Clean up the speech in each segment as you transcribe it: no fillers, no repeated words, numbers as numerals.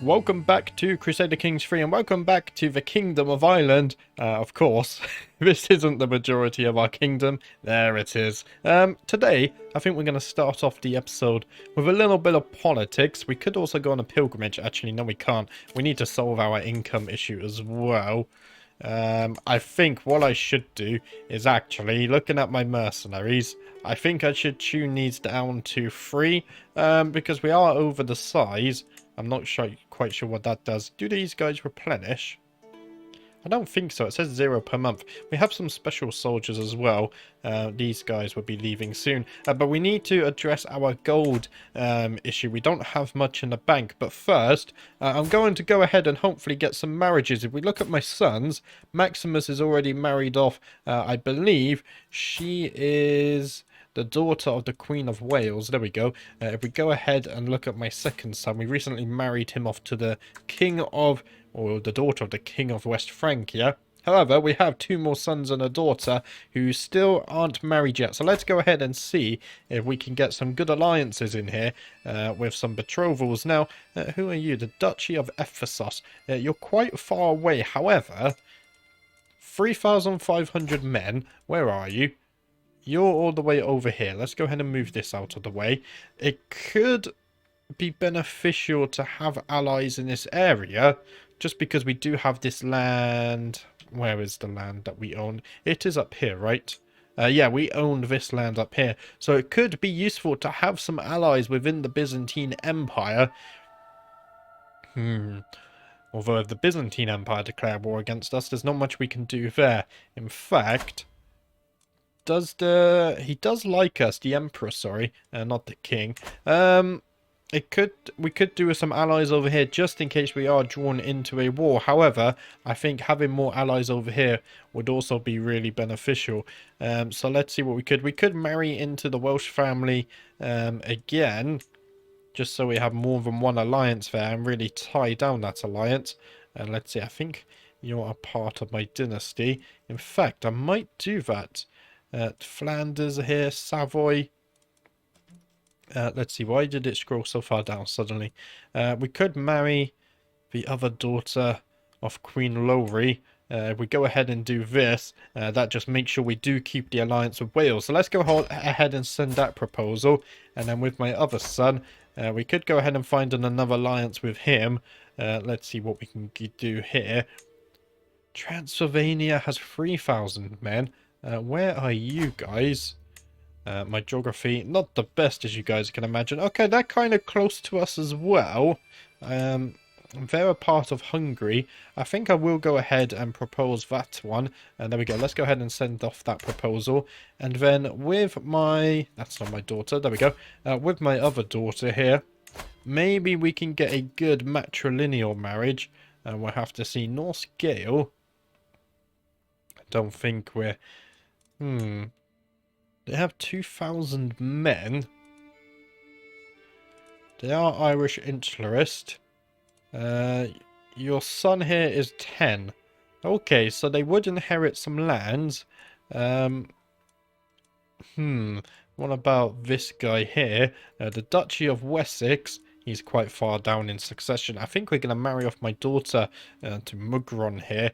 Welcome back to Crusader Kings 3 and welcome back to the Kingdom of Ireland. Of course, this isn't the majority of our kingdom. There it is. Today, I think we're going to start off the episode with a little bit of politics. We could also go on a pilgrimage. Actually, no we can't. We need to solve our income issue as well. I think what I should do is actually, looking at my mercenaries, I think I should tune these down to 3, because we are over the size. I'm not quite sure what that does. Do these guys replenish? I don't think so. It says 0 per month. We have some special soldiers as well. These guys will be leaving soon. But we need to address our gold issue. We don't have much in the bank. But first, I'm going to go ahead and hopefully get some marriages. If we look at my sons, Maximus is already married off. I believe she is the daughter of the Queen of Wales. There we go. If we go ahead and look at my second son, we recently married him off to the King of, or the daughter of the King of West Francia. However, we have 2 more sons and a daughter who still aren't married yet. So let's go ahead and see if we can get some good alliances in here with some betrothals. Now, who are you? The Duchy of Ephesus. You're quite far away. However, 3,500 men. Where are you? You're all the way over here. Let's go ahead and move this out of the way. It could be beneficial to have allies in this area, just because we do have this land. Where is the land that we own? It is up here, right? Yeah, we own this land up here. So it could be useful to have some allies within the Byzantine Empire. Although if the Byzantine Empire declare war against us, there's not much we can do there. In fact, he does like us, the emperor, sorry, not the king. We could do with some allies over here just in case we are drawn into a war. However, I think having more allies over here would also be really beneficial. So let's see what we could marry into the Welsh family again, just so we have more than one alliance there and really tie down that alliance. And let's see, I think you're a part of my dynasty. In fact, I might do that. Flanders here, Savoy. Let's see, why did it scroll so far down suddenly? We could marry the other daughter of Queen Lowry. If we go ahead and do this, that just makes sure we do keep the alliance with Wales. So let's go ahead and send that proposal. And then with my other son, we could go ahead and find another alliance with him. Let's see what we can do here. Transylvania has 3,000 men. Where are you guys? My geography, not the best as you guys can imagine. Okay, they're kind of close to us as well. They're a part of Hungary. I think I will go ahead and propose that one. And there we go. Let's go ahead and send off that proposal. And then with my... That's not my daughter. There we go. With my other daughter here, maybe we can get a good matrilineal marriage. And we'll have to see. Norse Gale. I don't think we're... They have 2,000 men. They are Irish insularist. Your son here is 10. Okay, so they would inherit some lands. What about this guy here? The Duchy of Wessex. He's quite far down in succession. I think we're going to marry off my daughter to Mugron here.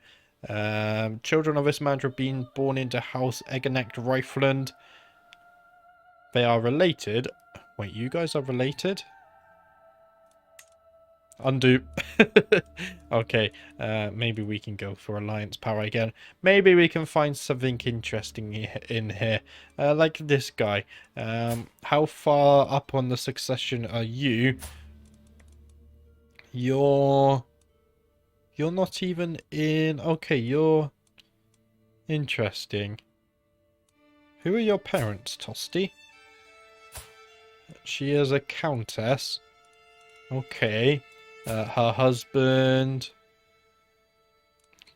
Children of this man have been born into House Egenecht Rifland. They are related. Wait, you guys are related? Undo. Okay, maybe we can go for alliance power again. Maybe we can find something interesting in here. Like this guy. How far up on the succession are you? You're not even in... Okay, you're... Interesting. Who are your parents, Tosti? She is a countess. Okay. Her husband.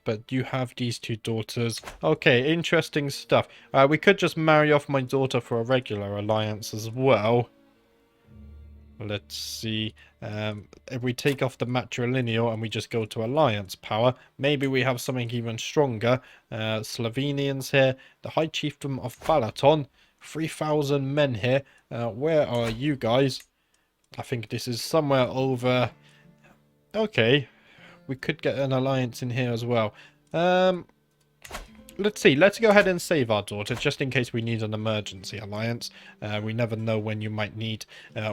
But you have these 2 daughters. Okay, interesting stuff. We could just marry off my daughter for a regular alliance as well. Let's see. If we take off the matrilineal and we just go to alliance power, maybe we have something even stronger. Slovenians here. The High Chiefdom of Balaton. 3,000 men here. Where are you guys? I think this is somewhere over Okay. We could get an alliance in here as well. Let's see. Let's go ahead and save our daughter, just in case we need an emergency alliance. We never know when you might need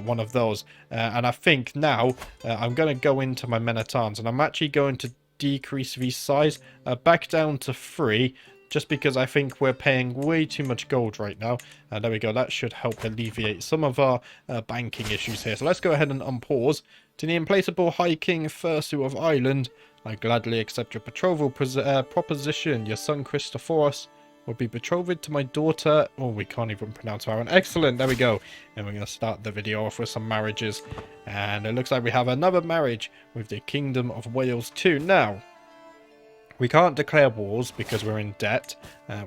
one of those. And I think now I'm going to go into my men-at-arms, and I'm actually going to decrease the size back down to 3, just because I think we're paying way too much gold right now. There we go. That should help alleviate some of our banking issues here. So let's go ahead and unpause. To the implacable High King Fursu of Ireland, I gladly accept your betrothal proposition. Your son Christophoros will be betrothed to my daughter. Oh, we can't even pronounce her own. Excellent, there we go. And we're going to start the video off with some marriages. And it looks like we have another marriage with the Kingdom of Wales too. Now, we can't declare wars because we're in debt.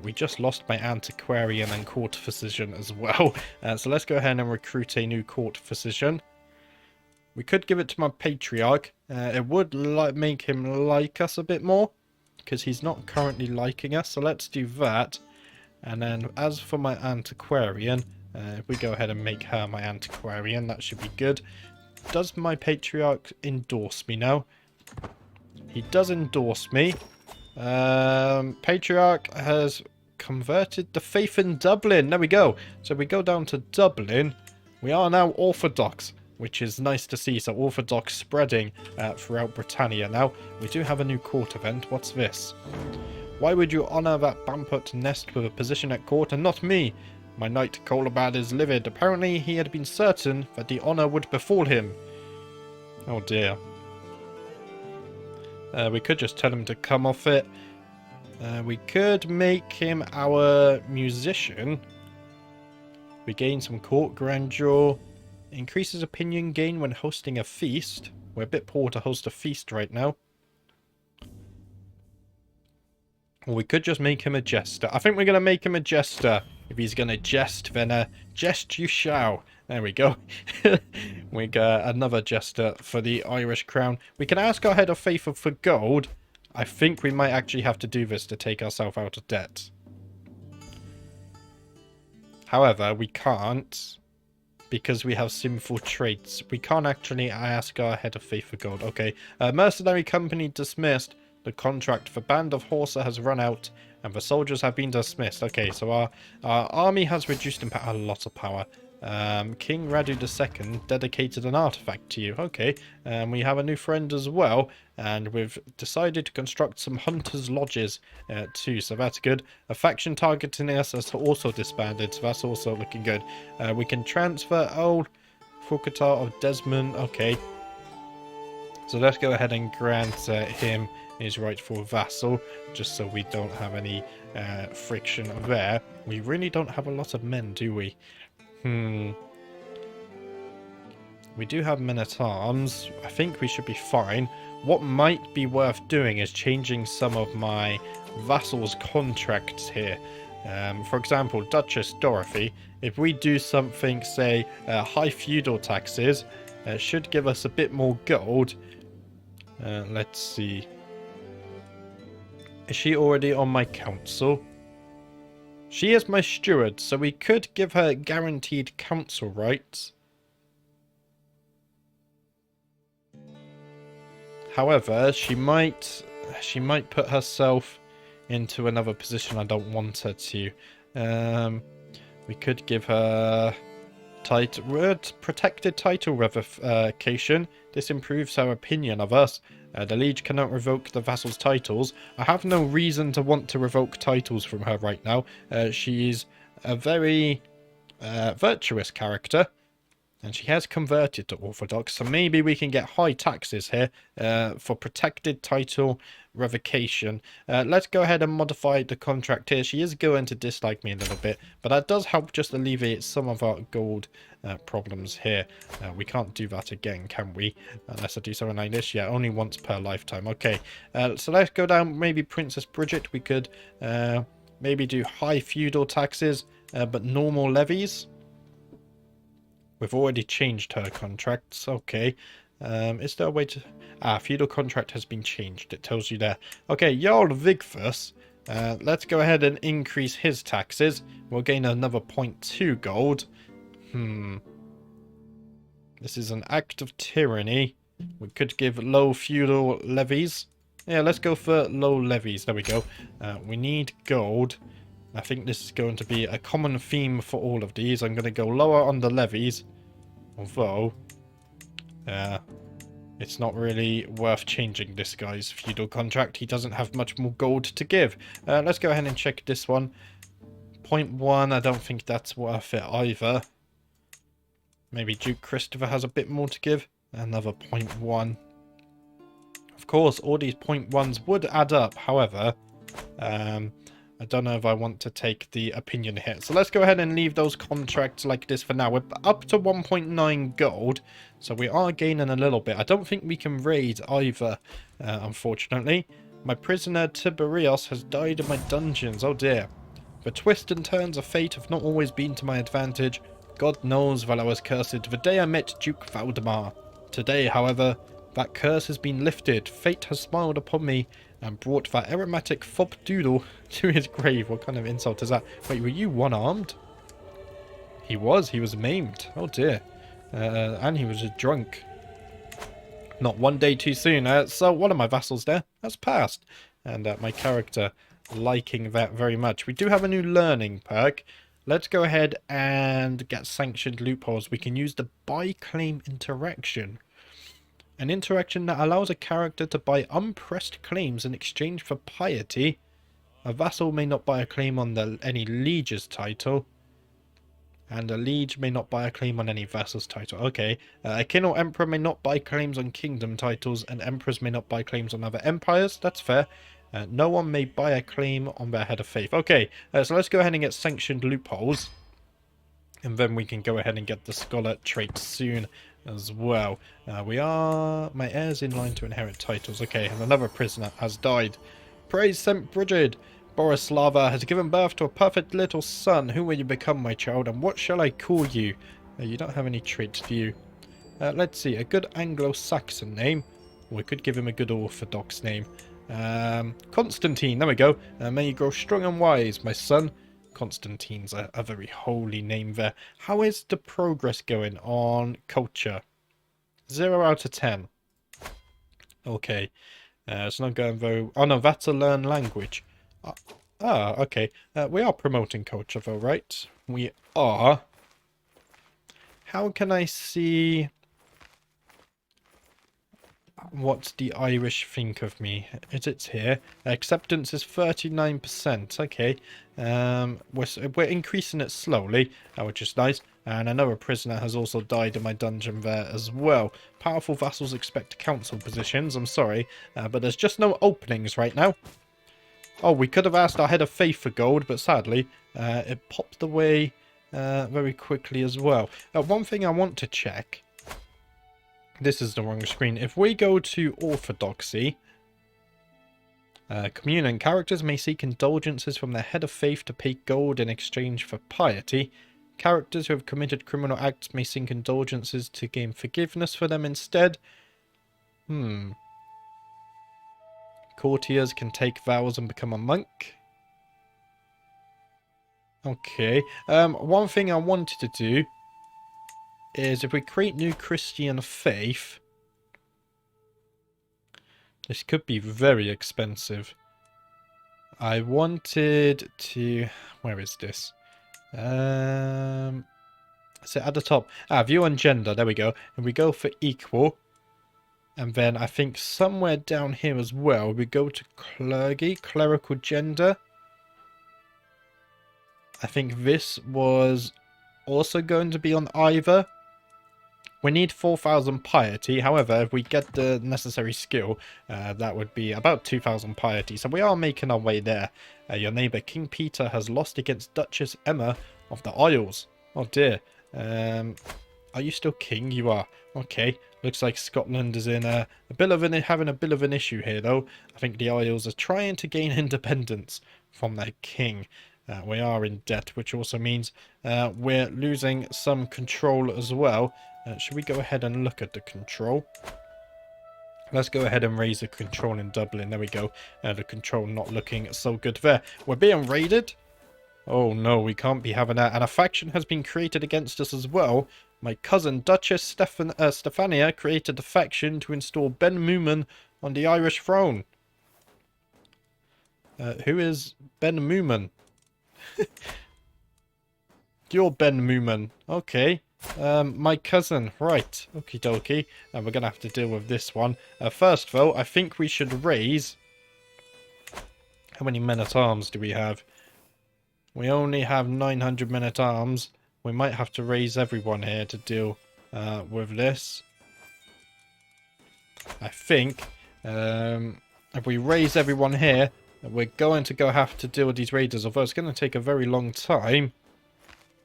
We just lost my antiquarian and court physician as well. So let's go ahead and recruit a new court physician. We could give it to my patriarch. It would make him like us a bit more, because he's not currently liking us. So let's do that. And then as for my antiquarian, if we go ahead and make her my antiquarian, that should be good. Does my patriarch endorse me now? He does endorse me. Patriarch has converted the faith in Dublin. There we go. So we go down to Dublin. We are now Orthodox, which is nice to see. So Orthodox spreading throughout Britannia. Now, we do have a new court event. What's this? Why would you honour that Bamput nest with a position at court and not me? My knight Colabad is livid. Apparently, he had been certain that the honour would befall him. Oh dear. We could just tell him to come off it. We could make him our musician. We gain some court grandeur. Increases opinion gain when hosting a feast. We're a bit poor to host a feast right now. Or we could just make him a jester. I think we're going to make him a jester. If he's going to jest, then jest you shall. There we go. We got another jester for the Irish crown. We can ask our head of faithful for gold. I think we might actually have to do this to take ourselves out of debt. However, we can't, because we have sinful traits. We can't actually ask our head of faith for gold. Okay. Mercenary company dismissed. The contract for Band of Horsa has run out, and the soldiers have been dismissed. Okay, so our army has reduced in a lot of power. King Radu II dedicated an artifact to you. Okay, we have a new friend as well, and we've decided to construct some hunters' lodges too, so that's good. A faction targeting us has also disbanded, so that's also looking good. We can transfer old Fukatar of Desmond. Okay, so let's go ahead and grant him his rightful vassal, just so we don't have any friction there. We really don't have a lot of men, do we? We do have men-at-arms. I think we should be fine. What might be worth doing is changing some of my vassals' contracts here. For example, Duchess Dorothy, if we do something, say, high feudal taxes, should give us a bit more gold. Let's see. Is she already on my council? She is my steward, so we could give her guaranteed council rights. However, she might put herself into another position I don't want her to. We could give her protected title revocation. This improves her opinion of us. The liege cannot revoke the vassal's titles. I have no reason to want to revoke titles from her right now. She is a very virtuous character, and she has converted to Orthodox, so maybe we can get high taxes here for protected title revocation. Let's go ahead and modify the contract here. She is going to dislike me a little bit, but that does help just alleviate some of our gold problems here. We can't do that again, can we? Unless I do something like this. Yeah, only once per lifetime. Okay, so let's go down. Maybe Princess Bridget. We could maybe do high feudal taxes, but normal levies. We've already changed her contracts. Okay. Is there a way to... feudal contract has been changed. It tells you there. Okay, Jarl Vigfus. Let's go ahead and increase his taxes. We'll gain another 0.2 gold. This is an act of tyranny. We could give low feudal levies. Yeah, let's go for low levies. There we go. We need gold. I think this is going to be a common theme for all of these. I'm going to go lower on the levies. Although, it's not really worth changing this guy's feudal contract. He doesn't have much more gold to give. Let's go ahead and check this one. 0.1, I don't think that's worth it either. Maybe Duke Christopher has a bit more to give. Another 0.1. Of course, all these 0.1s would add up. However, I don't know if I want to take the opinion hit. So let's go ahead and leave those contracts like this for now. We're up to 1.9 gold. So we are gaining a little bit. I don't think we can raid either, unfortunately. My prisoner Tiberius has died in my dungeons. Oh dear. The twists and turns of fate have not always been to my advantage. God knows while I was cursed the day I met Duke Valdemar. Today, however, that curse has been lifted. Fate has smiled upon me and brought that aromatic fob doodle to his grave. What kind of insult is that? Wait, were you one-armed? He was maimed. Oh dear. And he was a drunk. Not one day too soon. So one of my vassals there has passed. And my character liking that very much. We do have a new learning perk. Let's go ahead and get sanctioned loopholes. We can use the buy claim interaction. An interaction that allows a character to buy unpressed claims in exchange for piety. A vassal may not buy a claim on any liege's title. And a liege may not buy a claim on any vassal's title. Okay. A king or emperor may not buy claims on kingdom titles. And emperors may not buy claims on other empires. That's fair. No one may buy a claim on their head of faith. Okay. So let's go ahead and get sanctioned loopholes. And then we can go ahead and get the scholar trait soon as well. My heir's in line to inherit titles. Okay, and another prisoner has died. Praise St. Brigid. Borislava has given birth to a perfect little son. Who will you become, my child, and what shall I call you? You don't have any traits, do you? Let's see, a good Anglo-Saxon name. We could give him a good Orthodox name. Constantine, there we go. May you grow strong and wise, my son. Constantine's a very holy name there. How is the progress going on culture? 0 out of 10. Okay. It's not going very... Oh no, that's a learn language. Okay. We are promoting culture though, right? We are. How can I see what the Irish think of me? It's here. Acceptance is 39%. Okay. We're increasing it slowly, which is nice. And another prisoner has also died in my dungeon there as well. Powerful vassals expect council positions. I'm sorry, but there's just no openings right now. Oh, we could have asked our head of faith for gold, but sadly, it popped away very quickly as well. One thing I want to check. This is the wrong screen. If we go to Orthodoxy, communion characters may seek indulgences from their head of faith to pay gold in exchange for piety. Characters who have committed criminal acts may seek indulgences to gain forgiveness for them instead. Courtiers can take vows and become a monk. Okay. One thing I wanted to do is if we create new Christian faith, this could be very expensive. I wanted to... Where is this? So at the top. View on gender. There we go. And we go for equal. And then I think somewhere down here as well, we go to clergy, clerical gender. I think this was also going to be on either. We need 4,000 piety. However, if we get the necessary skill, that would be about 2,000 piety. So we are making our way there. Your neighbour King Peter has lost against Duchess Emma of the Isles. Oh dear. Are you still king? You are. Okay. Looks like Scotland is in having a bit of an issue here, though. I think the Isles are trying to gain independence from their king. We are in debt, which also means we're losing some control as well. Should we go ahead and look at the control? Let's go ahead and raise the control in Dublin. There we go. The control not looking so good there. We're being raided. Oh no, we can't be having that. And a faction has been created against us as well. My cousin, Duchess Stefania, created a faction to install Ben Moomin on the Irish throne. Who is Ben Moomin? You're Ben Moomin. Okay. My cousin. Right. Okie dokie. And we're going to have to deal with this one. First, though, I think we should raise... How many men-at-arms do we have? We only have 900 men-at-arms. We might have to raise everyone here to deal with this. I think if we raise everyone here, we're going to have to deal with these raiders. Although it's going to take a very long time.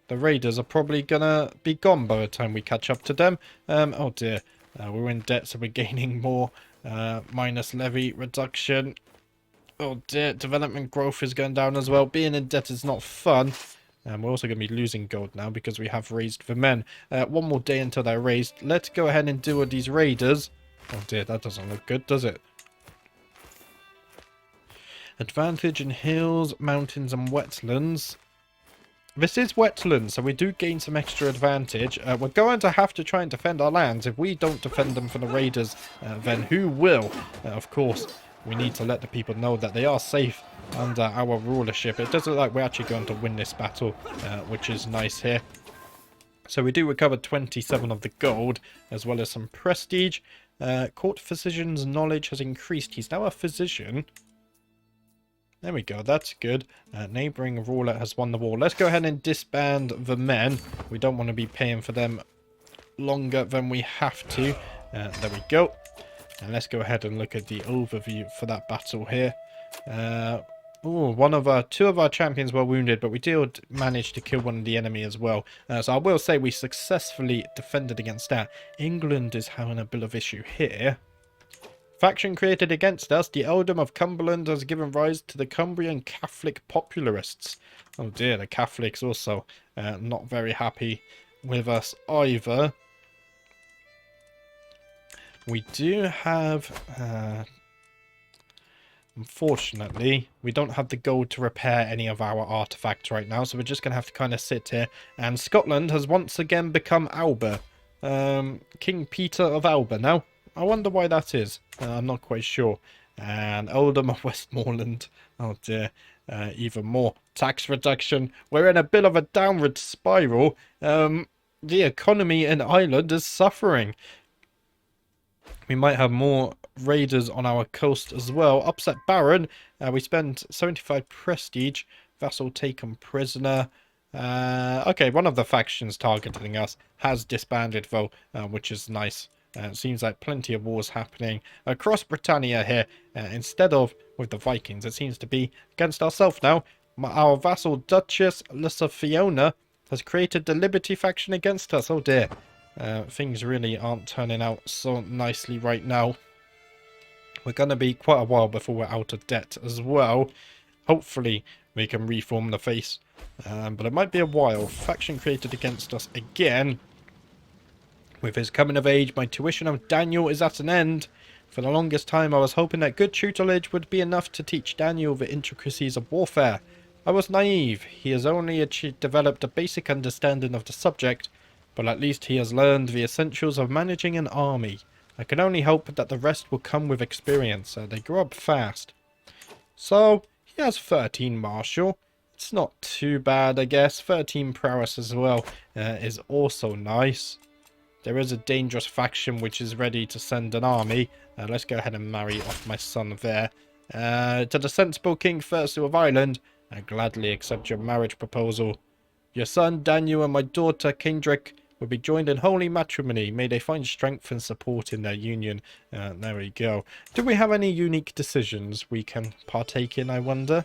The raiders are probably going to be gone by the time we catch up to them. Oh dear. We're in debt, so we're gaining more. Minus levy reduction. Oh dear, development growth is going down as well. Being in debt is not fun. And we're also going to be losing gold now because we have raised the men. One more day until they're raised. Let's go ahead and deal with these raiders. Oh dear, that doesn't look good, does it? Advantage in hills, mountains and wetlands. This is wetlands, so we do gain some extra advantage. We're going to have to try and defend our lands. If we don't defend them from the raiders, then who will? Of course, we need to let the people know that they are safe under our rulership. It does look like we're actually going to win this battle, which is nice here. So we do recover 27 of the gold, as well as some prestige. Court physician's knowledge has increased. He's now a physician. There we go, that's good. Neighbouring ruler has won the war. Let's go ahead and disband the men. We don't want to be paying for them longer than we have to. There we go. And let's go ahead and look at the overview for that battle here. Two of our champions were wounded, but we did manage to kill one of the enemy as well. So I will say we successfully defended against that. England is having a bit of issue here. Faction created against us, the Earldom of Cumberland has given rise to the Cumbrian Catholic popularists. Oh dear, the Catholics also not very happy with us either. We do have... unfortunately, we don't have the gold to repair any of our artifacts right now, so we're just going to have to kind of sit here. And Scotland has once again become Alba. King Peter of Alba now. I wonder why that is. I'm not quite sure. And Earldom of Westmoreland. Oh dear. Even more tax reduction. We're in a bit of a downward spiral. The economy in Ireland is suffering. We might have more raiders on our coast as well. Upset Baron. We spend 75 prestige. Vassal taken prisoner. Okay, one of the factions targeting us has disbanded though, which is nice. It seems like plenty of wars happening across Britannia here. Instead of with the Vikings, it seems to be against ourselves now. Our vassal Duchess Lissa Fiona has created the Liberty faction against us. Oh dear. Things really aren't turning out so nicely right now. We're going to be quite a while before we're out of debt as well. Hopefully we can reform the face. But it might be a while. Faction created against us again. With his coming of age, my tuition of Daniel is at an end. For the longest time, I was hoping that good tutelage would be enough to teach Daniel the intricacies of warfare. I was naive. He has only developed a basic understanding of the subject, but at least he has learned the essentials of managing an army. I can only hope that the rest will come with experience. They grow up fast. So, he has 13 martial. It's not too bad, I guess. 13 prowess as well is also nice. There is a dangerous faction which is ready to send an army. Let's go ahead and marry off my son there. To the sensible King Thurso of Ireland, I gladly accept your marriage proposal. Your son Daniel and my daughter Kendrick will be joined in holy matrimony. May they find strength and support in their union. There we go. Do we have any unique decisions we can partake in, I wonder?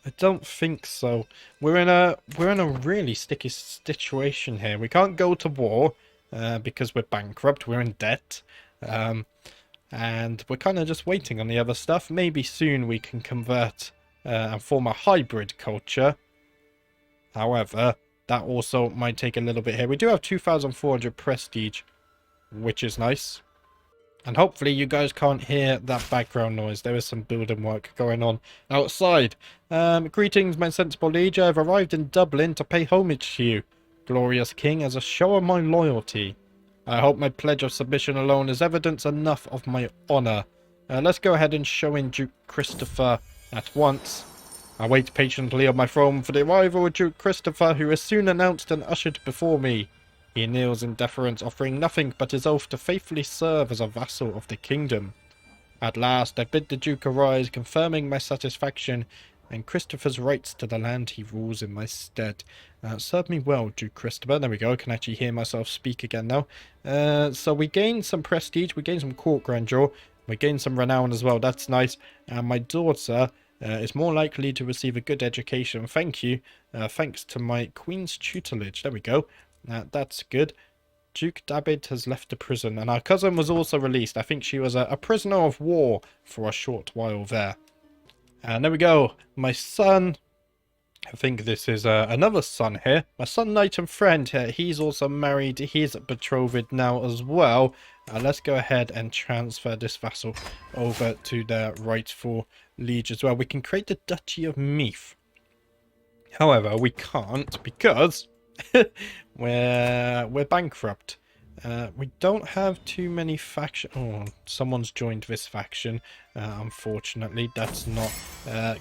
I don't think so. We're in a really sticky situation here. We can't go to war because we're bankrupt. We're in debt. And we're kind of just waiting on the other stuff. Maybe soon we can convert and form a hybrid culture. However, that also might take a little bit here. We do have 2,400 prestige, which is nice. And hopefully you guys can't hear that background noise. There is some building work going on outside. Greetings, my sensible liege. I have arrived in Dublin to pay homage to you, glorious king, as a show of my loyalty. I hope my pledge of submission alone is evidence enough of my honour. Let's go ahead and show in Duke Christopher at once. I wait patiently on my throne for the arrival of Duke Christopher, who is soon announced and ushered before me. He kneels in deference, offering nothing but his oath to faithfully serve as a vassal of the kingdom. At last I bid the Duke arise, confirming my satisfaction and Christopher's rights to the land he rules in my stead. Serve me well, Duke Christopher. There we go. I can actually hear myself speak again now. So we gain some prestige, we gain some court grandeur, we gain some renown as well. That's nice. And my daughter is more likely to receive a good education. Thank you. Thanks to my queen's tutelage. There we go. That's good. Duke David has left the prison, and our cousin was also released. I think she was a prisoner of war for a short while there. And there we go. My son, I think this is another son here. My son, knight and friend here. He's also married. He's betrothed now as well. Let's go ahead and transfer this vassal over to their rightful liege as well. We can create the Duchy of Meath. However, we can't because we're bankrupt. We don't have too many factions. Oh, someone's joined this faction. Unfortunately, that's not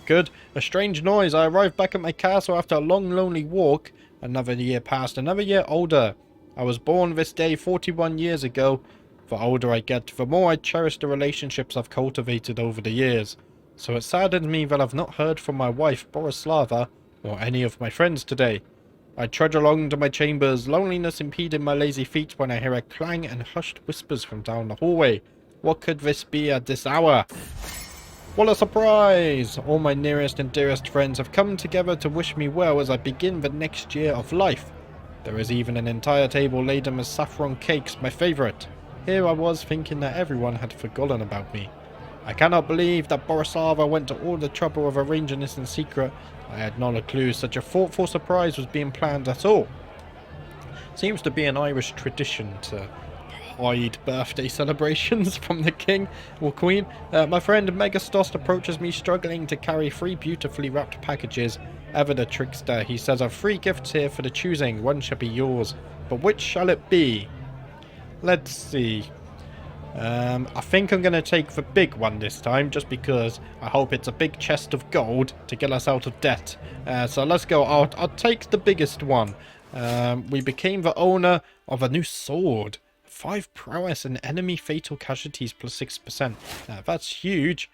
good. A strange noise. I arrived back at my castle after a long, lonely walk. Another year passed, another year older. I was born this day 41 years ago. The older I get, the more I cherish the relationships I've cultivated over the years. So it saddens me that I've not heard from my wife, Borislava, or any of my friends today. I trudge along to my chambers, loneliness impeding my lazy feet when I hear a clang and hushed whispers from down the hallway. What could this be at this hour? What a surprise! All my nearest and dearest friends have come together to wish me well as I begin the next year of life. There is even an entire table laden with saffron cakes, my favourite. Here I was thinking that everyone had forgotten about me. I cannot believe that Borislava went to all the trouble of arranging this in secret. I had not a clue such a thoughtful surprise was being planned at all. Seems to be an Irish tradition to hide birthday celebrations from the king or queen. My friend Megastos approaches me struggling to carry 3 beautifully wrapped packages. Ever the trickster, he says, I've 3 gifts here for the choosing. One shall be yours. But which shall it be? Let's see. I think I'm going to take the big one this time, just because I hope it's a big chest of gold to get us out of debt. So let's go. I'll take the biggest one. We became the owner of a new sword. 5 prowess and enemy fatal casualties plus 6%. That's huge.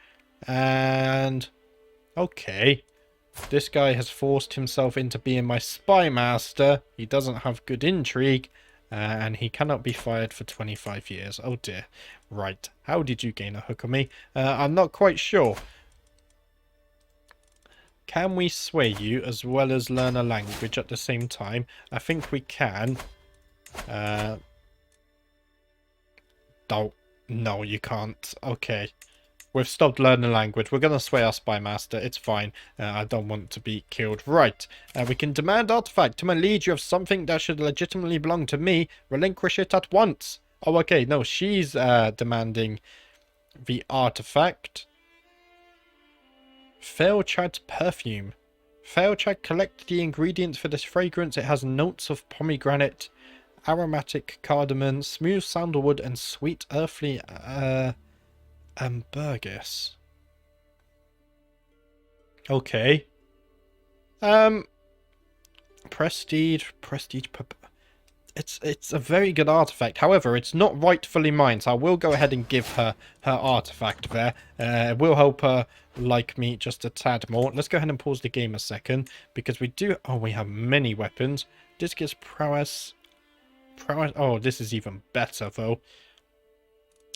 And okay. This guy has forced himself into being my spy master. He doesn't have good intrigue. And he cannot be fired for 25 years. Oh dear. Right. How did you gain a hook on me? I'm not quite sure. Can we sway you as well as learn a language at the same time? I think we can. Oh, no, you can't. Okay. We've stopped learning language. We're going to sway our spy master. It's fine. I don't want to be killed. Right. We can demand artifact. To my liege, you have something that should legitimately belong to me. Relinquish it at once. Oh, okay. No, she's demanding the artifact. Failchad's perfume. Failchad, collect the ingredients for this fragrance. It has notes of pomegranate, aromatic cardamom, smooth sandalwood, and sweet earthly... Ambergris. Okay. Prestige. It's a very good artifact. However, it's not rightfully mine, so I will go ahead and give her her artifact there. It will help her like me just a tad more. Let's go ahead and pause the game a second, because we do... Oh, we have many weapons. This gives prowess. Oh, this is even better, though.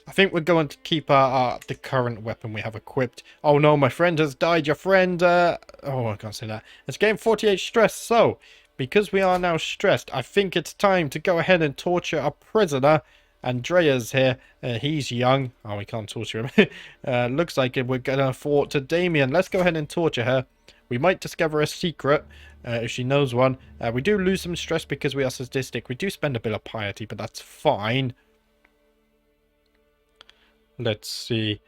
I think we're going to keep the current weapon we have equipped. Oh no, my friend has died. Your friend, oh, I can't say that. It's gained 48 stress. So, because we are now stressed, I think it's time to go ahead and torture a prisoner. Andrea's here. He's young. Oh, we can't torture him. Looks like we're going to thwart to Damien. Let's go ahead and torture her. We might discover a secret if she knows one. We do lose some stress because we are sadistic. We do spend a bit of piety, but that's fine. Let's see.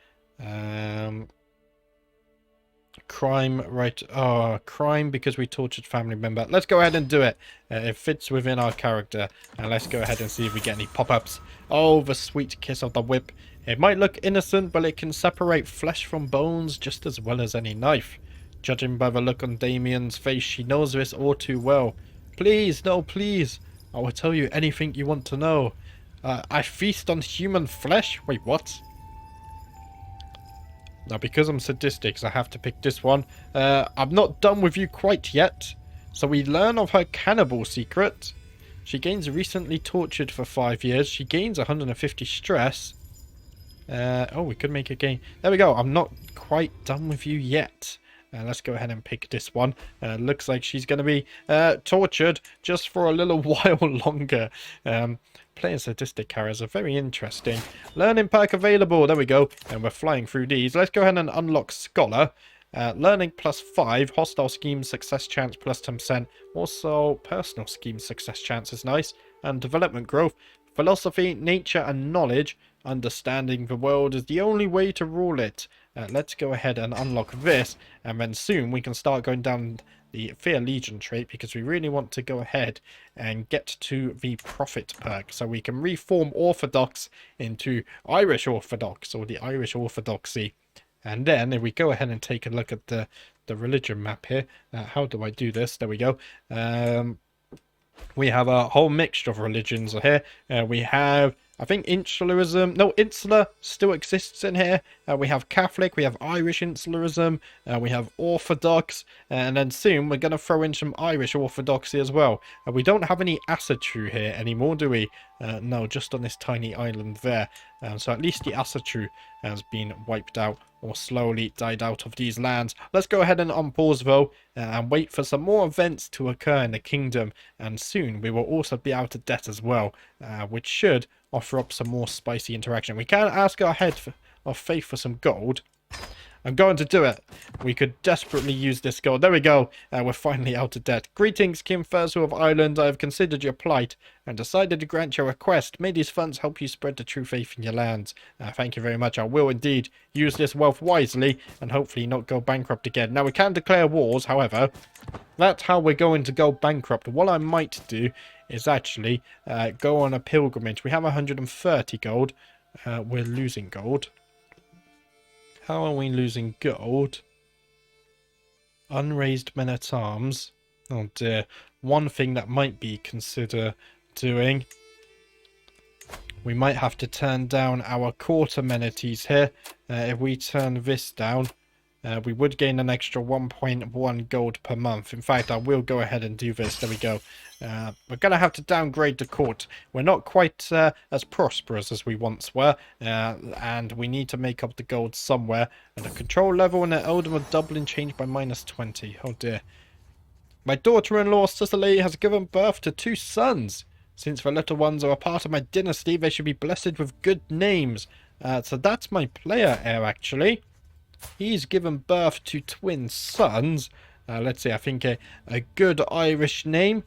Crime, right? Oh, crime because we tortured family member. Let's go ahead and do it. It fits within our character. And let's go ahead and see if we get any pop-ups. Oh, the sweet kiss of the whip. It might look innocent, but it can separate flesh from bones just as well as any knife. Judging by the look on Damien's face, she knows this all too well. Please, no, please. I will tell you anything you want to know. I feast on human flesh? Wait, what? Now, because I'm sadistic, I have to pick this one. I'm not done with you quite yet. So we learn of her cannibal secret. She gains recently tortured for 5 years. She gains 150 stress. Oh, we could make a gain. There we go. I'm not quite done with you yet. Let's go ahead and pick this one. Looks like she's going to be tortured just for a little while longer. Playing sadistic characters are very interesting. Learning perk available. There we go. And we're flying through these. Let's go ahead and unlock Scholar. Learning +5. Hostile scheme success chance +10%. Also, personal scheme success chance is nice. And development growth. Philosophy, nature, and knowledge. Understanding the world is the only way to rule it. Let's go ahead and unlock this. And then soon we can start going down the Fear Legion trait, because we really want to go ahead and get to the Prophet perk, so we can reform Orthodox into Irish Orthodox, or the Irish Orthodoxy. And then if we go ahead and take a look at the religion map here, how do I do this? There we go. We have a whole mixture of religions here. We have, I think, Insularism. No, Insular still exists in here. We have Catholic, we have Irish Insularism, we have Orthodox, and then soon we're going to throw in some Irish Orthodoxy as well. We don't have any Asatru here anymore, do we? No, just on this tiny island there. So at least the Asatru has been wiped out, or slowly died out of these lands. Let's go ahead and unpause though, and wait for some more events to occur in the kingdom, and soon we will also be out of debt as well, which should offer up some more spicy interaction. We can ask our head of faith for some gold. I'm going to do it. We could desperately use this gold. There we go. We're finally out of debt. Greetings, King Fursu of Ireland. I have considered your plight and decided to grant your request. May these funds help you spread the true faith in your lands. Thank you very much. I will indeed use this wealth wisely and hopefully not go bankrupt again. Now, we can declare wars, however. That's how we're going to go bankrupt. What I might do is actually go on a pilgrimage. We have 130 gold. We're losing gold. How are we losing gold? Unraised men-at-arms. Oh dear. One thing that might be consider doing. We might have to turn down our court amenities here. If we turn this down, we would gain an extra 1.1 gold per month. In fact, I will go ahead and do this. There we go. We're going to have to downgrade the court. We're not quite as prosperous as we once were. And we need to make up the gold somewhere. And the control level and the Eldon of Dublin changed by -20. Oh dear. My daughter-in-law, Cicely, has given birth to 2 sons. Since the little ones are a part of my dynasty, they should be blessed with good names. So that's my player heir, actually. He's given birth to twin sons. Let's see, I think a good Irish name.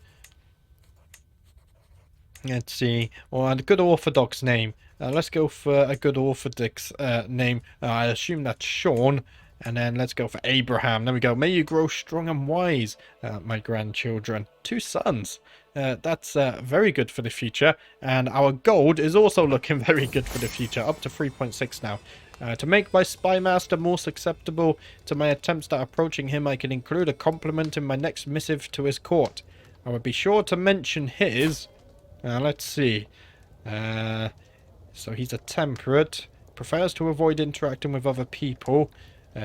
Let's see, or a good Orthodox name. Let's go for a good Orthodox name. I assume that's Sean. And then let's go for Abraham. There we go. May you grow strong and wise, my grandchildren. 2 sons. That's very good for the future. And our gold is also looking very good for the future. Up to 3.6 now. To make my spy master more susceptible to my attempts at approaching him, I can include a compliment in my next missive to his court. I will be sure to mention his... let's see. So he's a temperate. Prefers to avoid interacting with other people.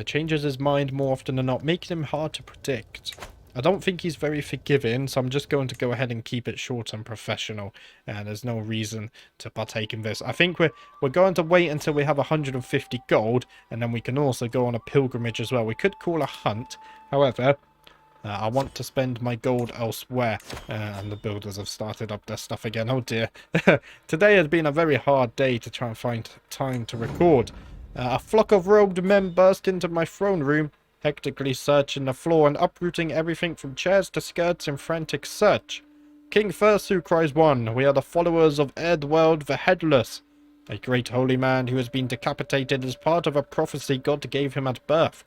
Changes his mind more often than not, making him hard to predict. I don't think he's very forgiving, so I'm just going to go ahead and keep it short and professional. There's no reason to partake in this. I think we're going to wait until we have 150 gold, and then we can also go on a pilgrimage as well. We could call a hunt. However, I want to spend my gold elsewhere. And the builders have started up their stuff again. Oh dear. Today has been a very hard day to try and find time to record. A flock of robed men burst into my throne room, hectically searching the floor and uprooting everything from chairs to skirts in frantic search. King Fursu, cries one. We are the followers of Edward the Headless. a great holy man who has been decapitated as part of a prophecy God gave him at birth.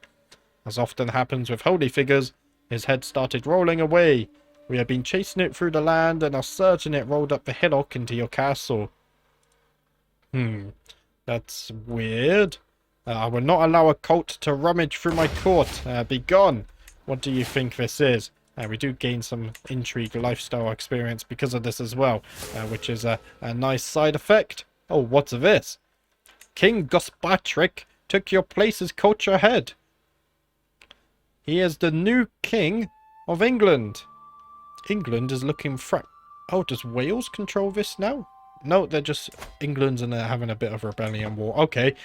As often happens with holy figures, his head started rolling away. We have been chasing it through the land and are certain it rolled up the hillock into your castle. That's weird. I will not allow a cult to rummage through my court. Be gone. What do you think this is? We do gain some intrigue lifestyle experience because of this as well, which is a nice side effect. Oh, what's this? King Gospatrick took your place as culture head. He is the new king of England. England is looking Oh, does Wales control this now? No, they're just... England's having a bit of rebellion war. Okay,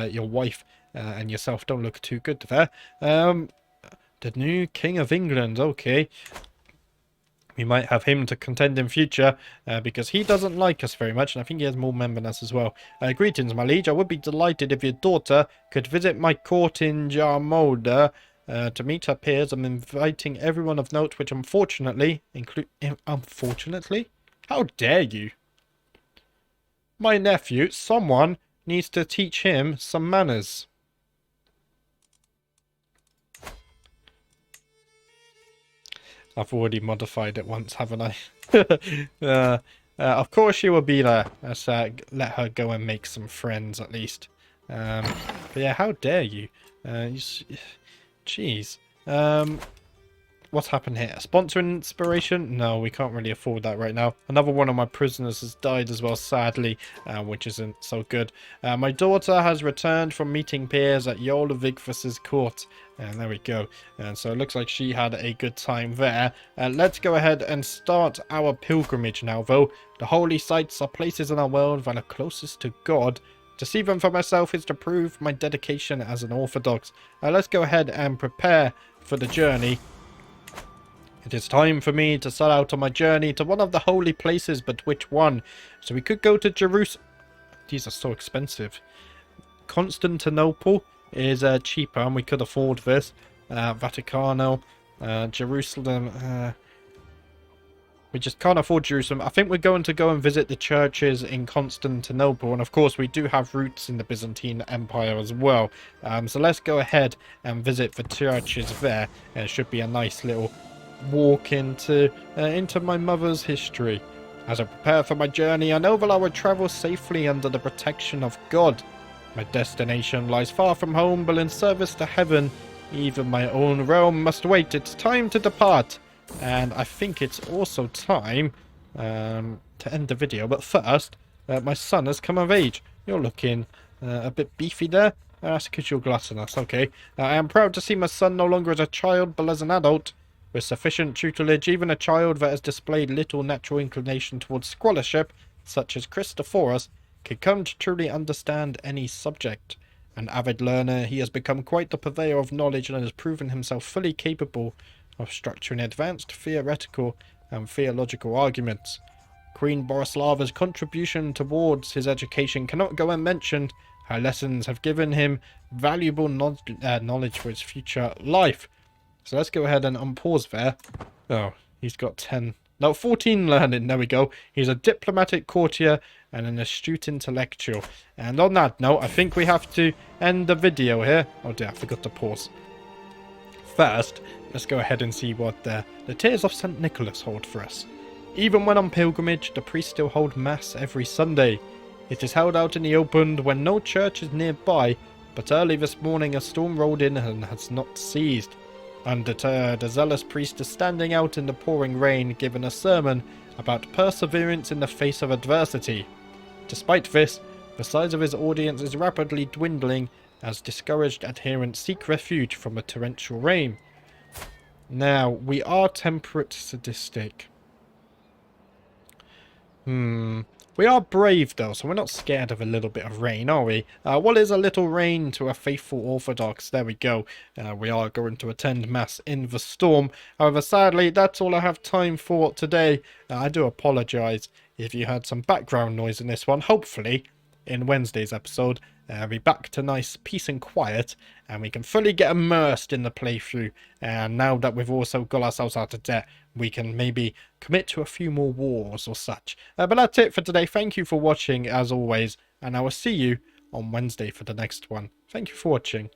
your wife and yourself don't look too good there. The new king of England, okay. We might have him to contend in future, because he doesn't like us very much, and I think he has more men than us as well. Greetings, my liege. I would be delighted if your daughter could visit my court in Jarmoda to meet her peers. I'm inviting everyone of note, which unfortunately... Unfortunately? How dare you? My nephew, someone needs to teach him some manners. I've already modified it once, haven't I? Of course she will be there. Let's let her go and make some friends at least. But yeah, how dare you? Jeez. What's happened here? Sponsoring inspiration? No, we can't really afford that right now. Another one of my prisoners has died as well, sadly, which isn't so good. My daughter has returned from meeting peers at Yola Vigfus's court. And there we go. And so it looks like she had a good time there. Let's go ahead and start our pilgrimage now, though. The holy sites are places in our world that are closest to God. To see them for myself is to prove my dedication as an Orthodox. Let's go ahead and prepare for the journey. It is time for me to set out on my journey to one of the holy places, but which one? So we could go to Jerusalem. These are so expensive. Constantinople is cheaper, and we could afford this. Vaticano, Jerusalem. We just can't afford Jerusalem. I think we're going to go and visit the churches in Constantinople. And of course, we do have roots in the Byzantine Empire as well. So let's go ahead and visit the churches there. It should be a nice little walk into my mother's history. As I prepare for my journey, I know that I will travel safely under the protection of God. My destination lies far from home, but in service to heaven, even my own realm must wait. It's time to depart. And I think it's also time to end the video. But first, my son has come of age. You're looking a bit beefy there. That's because you're gluttonous. Okay. I am proud to see my son no longer as a child, but as an adult. With sufficient tutelage, even a child that has displayed little natural inclination towards scholarship, such as Christophorus, can come to truly understand any subject. An avid learner, he has become quite the purveyor of knowledge and has proven himself fully capable of structuring advanced theoretical and theological arguments. Queen Borislava's contribution towards his education cannot go unmentioned. Her lessons have given him valuable knowledge for his future life. So let's go ahead and unpause there. Oh, he's got 14 learning. There we go. He's a diplomatic courtier and an astute intellectual. And on that note, I think we have to end the video here. Oh dear, I forgot to pause. First, let's go ahead and see what the Tears of St. Nicholas hold for us. Even when on pilgrimage, the priests still hold Mass every Sunday. It is held out in the open when no church is nearby, but early this morning a storm rolled in and has not ceased. Undeterred, a zealous priest is standing out in the pouring rain, giving a sermon about perseverance in the face of adversity. Despite this, the size of his audience is rapidly dwindling as discouraged adherents seek refuge from a torrential rain. Now, we are temperate sadistic. We are brave though, so we're not scared of a little bit of rain, are we? What is a little rain to a faithful Orthodox? There we go. We are going to attend Mass in the storm. However, sadly, that's all I have time for today. I do apologise if you had some background noise in this one. Hopefully, in Wednesday's episode, be back to nice peace and quiet, and we can fully get immersed in the playthrough. And now that we've also got ourselves out of debt, we can maybe commit to a few more wars or such. But that's it for today. Thank you for watching, as always, and I will see you on Wednesday for the next one. Thank you for watching.